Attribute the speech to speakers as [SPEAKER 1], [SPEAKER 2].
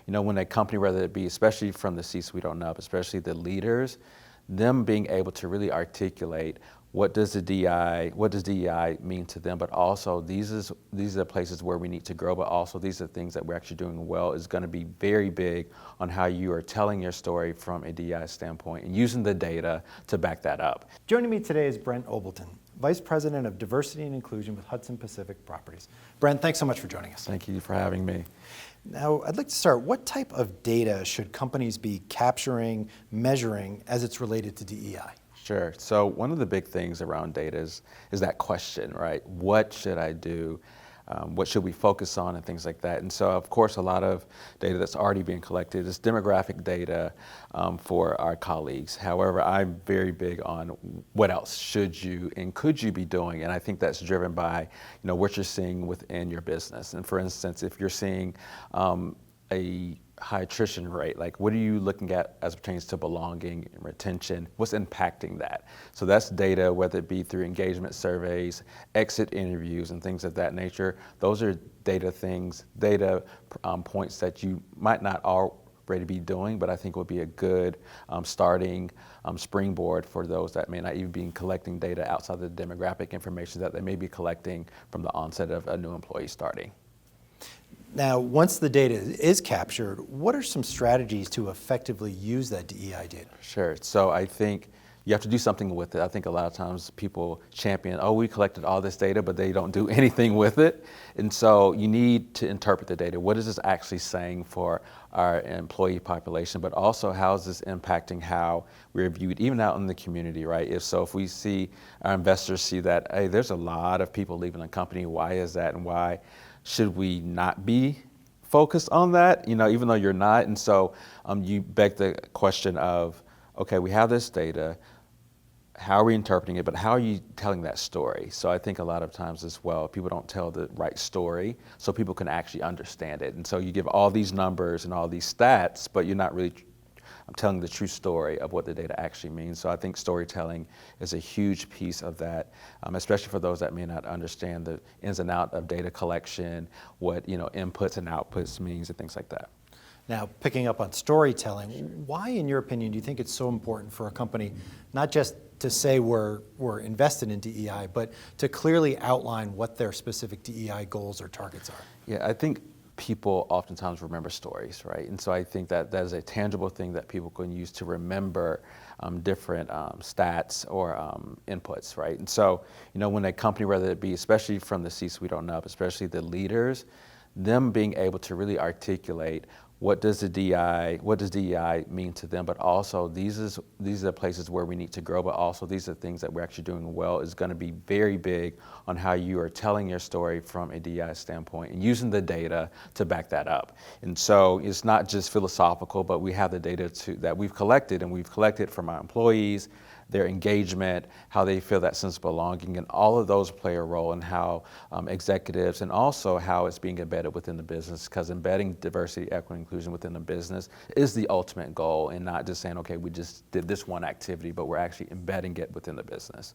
[SPEAKER 1] when a company, whether it be especially from the C-suite on up, especially the leaders, them being able to really articulate what does DEI mean to them, but also these are the places where we need to grow, but also these are things that we're actually doing well is going to be very big on how you are telling your story from a DEI standpoint and using the data to back that up.
[SPEAKER 2] Joining me today is Brent Obleton, Vice President of Diversity and Inclusion with Hudson Pacific Properties. Brent, thanks so much for joining us.
[SPEAKER 1] Thank you for having me.
[SPEAKER 2] Now, I'd like to start. What type of data should companies be capturing, measuring as it's related to DEI?
[SPEAKER 1] Sure. So one of the big things around data is that question, right? What should I do? What should we focus on and things like that? And so, of course, a lot of data that's already being collected is demographic data for our colleagues. However, I'm very big on what else should you and could you be doing? And I think that's driven by, what you're seeing within your business. And for instance, if you're seeing a high attrition rate, like what are you looking at as it pertains to belonging and retention? What's impacting that? So that's data, whether it be through engagement surveys, exit interviews, and things of that nature. Those are data points that you might not already be doing, but I think would be a good starting springboard for those that may not even be collecting data outside the demographic information that they may be collecting from the onset of a new employee starting.
[SPEAKER 2] Now, once the data is captured, what are some strategies to effectively use that DEI data?
[SPEAKER 1] Sure. So I think you have to do something with it. I think a lot of times people champion, we collected all this data, but they don't do anything with it. And so you need to interpret the data. What is this actually saying for our employee population, but also how is this impacting how we're viewed, even out in the community, right? If we see our investors see that, hey, there's a lot of people leaving the company, why is that, and why should we not be focused on that, even though you're not? And so you beg the question of, okay, we have this data, how are we interpreting it, but how are you telling that story? So I think a lot of times as well, people don't tell the right story so people can actually understand it. And so you give all these numbers and all these stats, but you're not really telling the true story of what the data actually means. So I think storytelling is a huge piece of that, especially for those that may not understand the ins and outs of data collection, what inputs and outputs means and things like that.
[SPEAKER 2] Now, picking up on storytelling, why, in your opinion, do you think it's so important for a company not just to say we're invested in DEI, but to clearly outline what their specific DEI goals or targets are?
[SPEAKER 1] Yeah, I think people oftentimes remember stories, right? And so I think that is a tangible thing that people can use to remember different stats or inputs, right? And so, when a company, whether it be especially from the C-suite on up, especially the leaders, them being able to really articulate what does DEI mean to them, but also these are the places where we need to grow, but also these are things that we're actually doing well is going to be very big on how you are telling your story from a DEI standpoint and using the data to back that up. And so it's not just philosophical, but we have the data that we've collected, and we've collected from our employees, their engagement, how they feel that sense of belonging, and all of those play a role in how executives and also how it's being embedded within the business, because embedding diversity, equity, inclusion within the business is the ultimate goal, and not just saying, okay, we just did this one activity, but we're actually embedding it within the business.